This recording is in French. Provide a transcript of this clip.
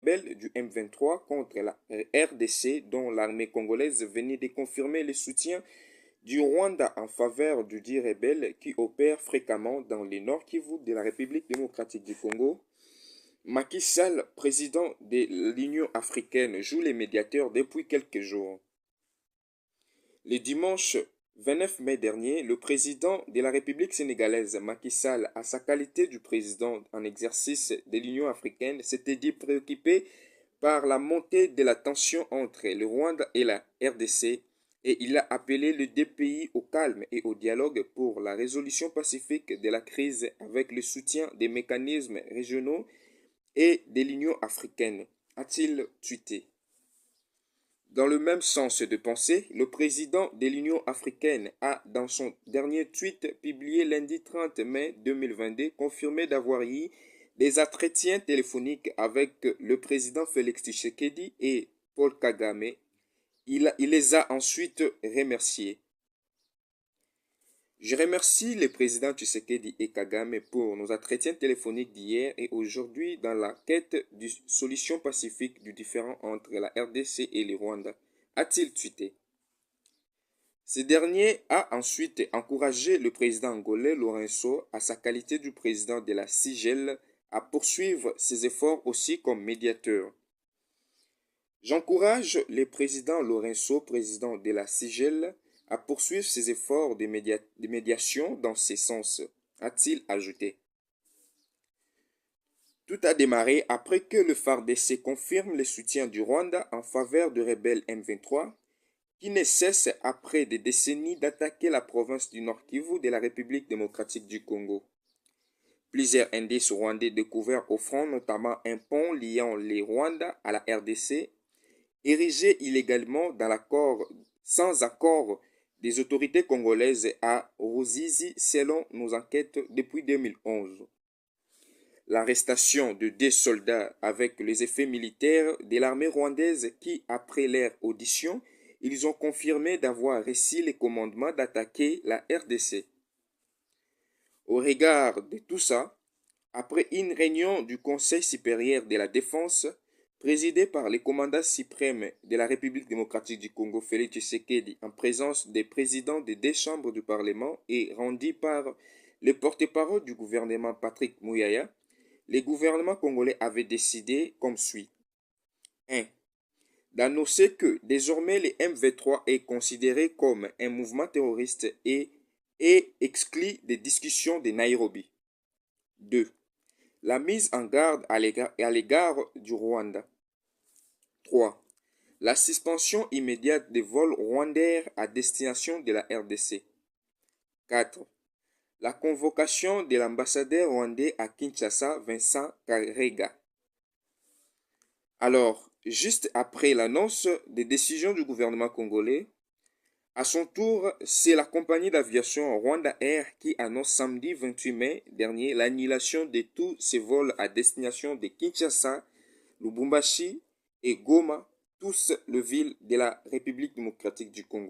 rebelles du M23 contre la RDC, dont l'armée congolaise venait de confirmer le soutien du Rwanda en faveur du dit rebelle qui opère fréquemment dans le Nord Kivu de la République démocratique du Congo. Macky Sall, président de l'Union africaine, joue les médiateurs depuis quelques jours. Le dimanche 29 mai dernier, le président de la République sénégalaise, Macky Sall, à sa qualité de président en exercice de l'Union africaine, s'était dit préoccupé par la montée de la tension entre le Rwanda et la RDC et il a appelé les deux pays au calme et au dialogue pour la résolution pacifique de la crise avec le soutien des mécanismes régionaux et de l'Union africaine, a-t-il tweeté. Dans le même sens de pensée, le président de l'Union africaine a, dans son dernier tweet publié lundi 30 mai 2022, confirmé d'avoir eu des entretiens téléphoniques avec le président Félix Tshisekedi et Paul Kagame. Il les a ensuite remerciés. Je remercie les présidents Tshisekedi et Kagame pour nos entretiens téléphoniques d'hier et aujourd'hui dans la quête d'une solution pacifique du différend entre la RDC et le Rwanda, a-t-il tweeté. Ce dernier a ensuite encouragé le président angolais Lourenço, à sa qualité de président de la CIGL, à poursuivre ses efforts aussi comme médiateur. J'encourage le président Lourenço, président de la CIGL, à poursuivre ses efforts de médiation dans ce sens, a-t-il ajouté. Tout a démarré après que le FARDC confirme le soutien du Rwanda en faveur du rebelle M23, qui ne cesse après des décennies d'attaquer la province du Nord Kivu de la République démocratique du Congo. Plusieurs indices rwandais découverts offrant notamment un pont liant les Rwanda à la RDC, érigé illégalement dans l'accord sans accord des autorités congolaises à Ruzizi selon nos enquêtes depuis 2011. L'arrestation de 2 soldats avec les effets militaires de l'armée rwandaise qui, après leur audition, ils ont confirmé d'avoir reçu le commandement d'attaquer la RDC. Au regard de tout ça, après une réunion du Conseil supérieur de la défense, présidé par le commandant suprême de la République démocratique du Congo, Félix Tshisekedi, en présence des présidents des 2 chambres du Parlement et rendu par le porte-parole du gouvernement Patrick Muyaya, le gouvernement congolais avait décidé comme suit. 1. D'annoncer que désormais le M23 est considéré comme un mouvement terroriste et est exclu des discussions de Nairobi. 2. La mise en garde à l'égard du Rwanda. 3. La suspension immédiate des vols rwandais à destination de la RDC. 4. La convocation de l'ambassadeur rwandais à Kinshasa, Vincent Karega. Alors, juste après l'annonce des décisions du gouvernement congolais, à son tour, c'est la compagnie d'aviation Rwanda Air qui annonce samedi 28 mai dernier l'annulation de tous ses vols à destination de Kinshasa, Lubumbashi et Goma, tous les villes de la République démocratique du Congo.